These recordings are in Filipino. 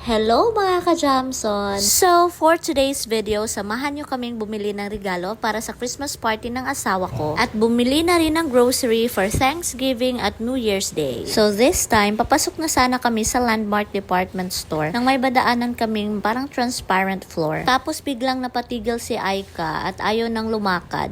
Hello mga ka-Jamson! So, for today's video, samahan nyo kaming bumili ng regalo para sa Christmas party ng asawa ko at bumili na rin ng grocery for Thanksgiving at New Year's Day. So, this time, papasok na sana kami sa Landmark Department Store nang may badaanan kaming parang transparent floor. Tapos biglang napatigil si Aika at ayaw nang lumakad.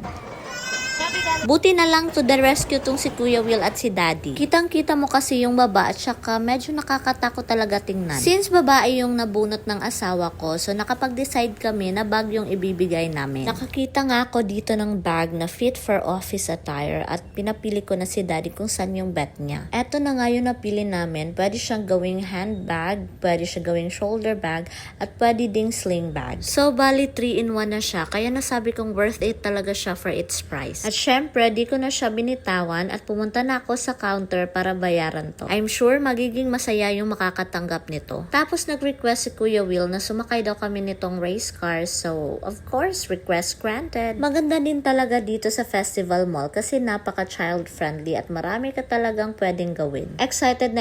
Buti na lang to the rescue tong si Kuya Will at si Daddy. Kitang-kita mo kasi yung baba at saka medyo nakakatakot talaga tingnan. Since babae yung nabunot ng asawa ko, so nakapag-decide kami na bag yung ibibigay namin. Nakakita nga ako dito ng bag na fit for office attire at pinapili ko na si Daddy kung saan yung bet niya. Eto na nga yung napili namin. Pwede siyang gawing handbag, pwede siya gawing shoulder bag, at pwede ding sling bag. So bali 3-in-1 na siya, kaya nasabi kong worth it talaga siya for its price. At syempre, di ko na siya binitawan at pumunta na ako sa counter para bayaran to. I'm sure magiging masaya yung makakatanggap nito. Tapos nag-request si Kuya Will na sumakay daw kami nitong race car, so of course, request granted. Maganda din talaga dito sa Festival Mall kasi napaka-child friendly at marami ka talagang pwedeng gawin. Excited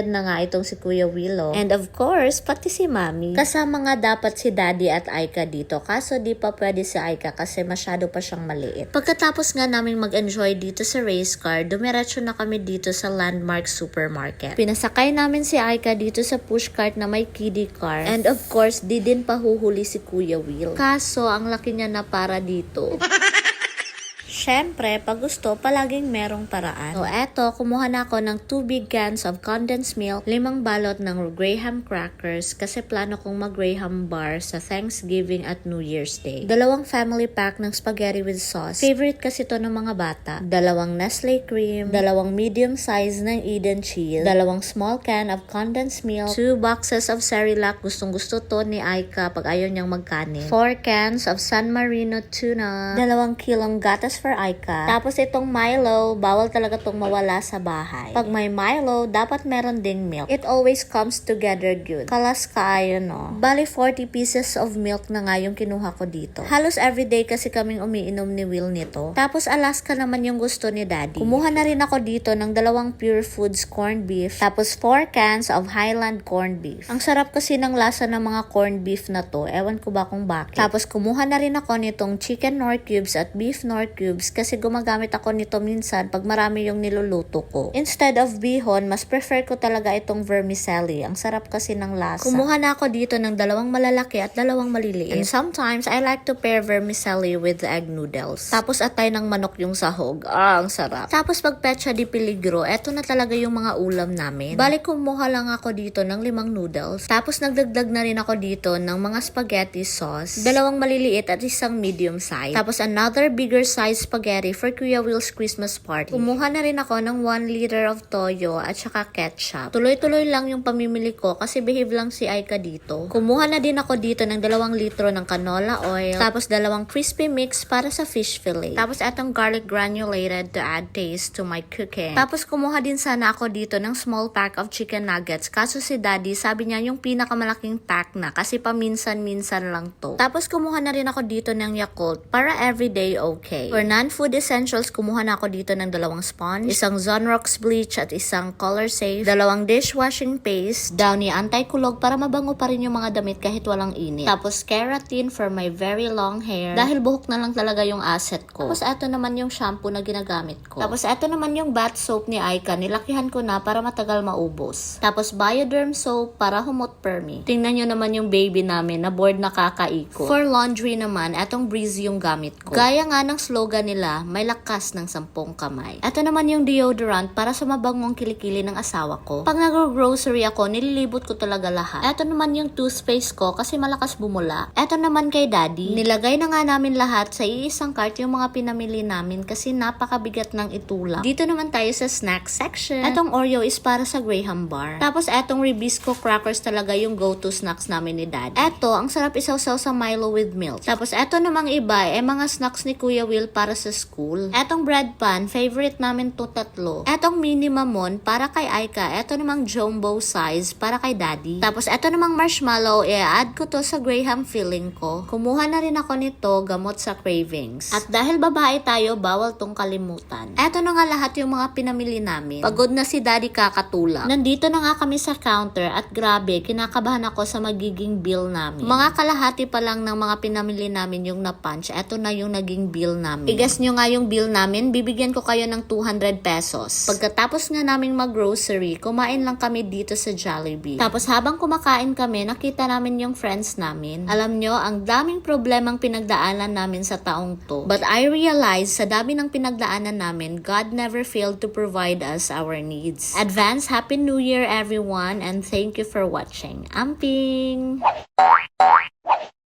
na nga itong si Kuya Will. And of course, pati si Mami. Kasama nga dapat si Daddy at Aika dito, kaso di pa pwede si Aika kasi masyado pa siyang maliit. Pagkatapos nga namin mag-enjoy dito sa race car, dumiretso na kami dito sa Landmark Supermarket. Pinasakay namin si Aika dito sa pushcart na may kiddie car. And of course, di din pahuhuli si Kuya Will. Kaso, ang laki niya na para dito. Siyempre, pag gusto, palaging merong paraan. So, eto, kumuha na ako ng 2 big cans of condensed milk, 5 balot ng Graham crackers, kasi plano kong mag-Graham bar sa Thanksgiving at New Year's Day. 2 family pack ng spaghetti with sauce. Favorite kasi to ng mga bata. 2 Nestle cream, 2 medium size ng Eden cheese, 2 small can of condensed milk, 2 boxes of Cerelac, gustong gusto to ni Aika pag ayaw niyang magkanin, 4 cans of San Marino tuna, 2 kilong gatas for Aika. Tapos itong Milo, bawal talaga tong mawala sa bahay. Pag may Milo, dapat meron ding milk. It always comes together good. Kalas kaayo, no? Bali 40 pieces of milk na nga yung kinuha ko dito. Halos everyday kasi kaming umiinom ni Will nito. Tapos Alaska naman yung gusto ni Daddy. Kumuha na rin ako dito ng 2 Pure Foods corned beef. Tapos 4 cans of Highland corned beef. Ang sarap kasi ng lasa ng mga corned beef na to. Ewan ko ba kung bakit. Tapos kumuha na rin ako nitong chicken Knorr cubes at beef Knorr cubes kasi gumagamit ako nito minsan pag marami yung niluluto ko. Instead of bihon, mas prefer ko talaga itong vermicelli. Ang sarap kasi ng lasa. Kumuha na ako dito ng 2 malalaki at 2 maliliit. And sometimes, I like to pair vermicelli with egg noodles. Tapos atay ng manok yung sahog. Ang sarap. Tapos pag pecha di peligro, eto na talaga yung mga ulam namin. Balik kumuha lang ako dito ng 5 noodles. Tapos nagdagdag na rin ako dito ng mga spaghetti sauce. 2 maliliit at 1 medium size. Tapos another bigger size spaghetti for Kuya Will's Christmas party. Kumuha na rin ako ng 1 liter of toyo at saka ketchup. Tuloy-tuloy lang yung pamimili ko kasi behave lang si Aika dito. Kumuha na din ako dito ng 2 litro ng canola oil. Tapos 2 crispy mix para sa fish fillet. Tapos etong garlic granulated to add taste to my cooking. Tapos kumuha din sana ako dito ng small pack of chicken nuggets. Kaso si Daddy sabi niya yung pinakamalaking pack na kasi paminsan-minsan lang to. Tapos kumuha na rin ako dito ng Yakult para everyday okay. For non-food essentials, kumuha na ako dito ng 2 sponge, 1 Zonrox bleach at 1 color safe, 2 dishwashing paste, Downy anti-kulog para mabango pa rin yung mga damit kahit walang init. Tapos keratin for my very long hair dahil buhok na lang talaga yung asset ko. Tapos eto naman yung shampoo na ginagamit ko. Tapos eto naman yung bath soap ni Aika, nilakihan ko na para matagal maubos. Tapos Bioderm soap para humot permi. Tingnan nyo naman yung baby namin na bored na kakaikot. For laundry naman, etong Breezy yung gamit ko. Gaya nga ng slogan nila, may lakas ng 10 kamay. Ito naman yung deodorant para sa mabangong kilikili ng asawa ko. Pag nag-grocery ako, nililibot ko talaga lahat. Ito naman yung toothpaste ko kasi malakas bumula. Ito naman kay Daddy. Nilagay na nga namin lahat sa iisang cart yung mga pinamili namin kasi napakabigat ng itulak. Dito naman tayo sa snack section. Etong Oreo is para sa Graham bar. Tapos etong Ribisco crackers talaga yung go-to snacks namin ni Daddy. Eto, ang sarap isaw-saw sa Milo with milk. Tapos eto namang iba, mga snacks ni Kuya Will para para sa school. Etong bread pan, favorite namin to tatlo. Etong mini mamon para kay Aika. Eto namang jumbo size para kay daddy. Tapos eto namang marshmallow, i-add ko to sa Graham filling ko. Kumuha na rin ako nito gamot sa cravings. At dahil babae tayo, bawal tong kalimutan. Eto na nga lahat yung mga pinamili namin. Pagod na si daddy kakatulak. Nandito na nga kami sa counter at grabe, kinakabahan ako sa magiging bill namin. Mga kalahati pa lang ng mga pinamili namin yung na-punch. Eto na yung naging bill namin. I-guess nyo nga yung bill namin, bibigyan ko kayo ng 200 pesos. Pagkatapos nga naming mag-grocery, kumain lang kami dito sa Jollibee. Tapos habang kumakain kami, nakita namin yung friends namin. Alam nyo, ang daming problemang pinagdaanan namin sa taong to. But I realized, sa dami ng pinagdaanan namin, God never failed to provide us our needs. Advance Happy New Year everyone, and thank you for watching. Amping!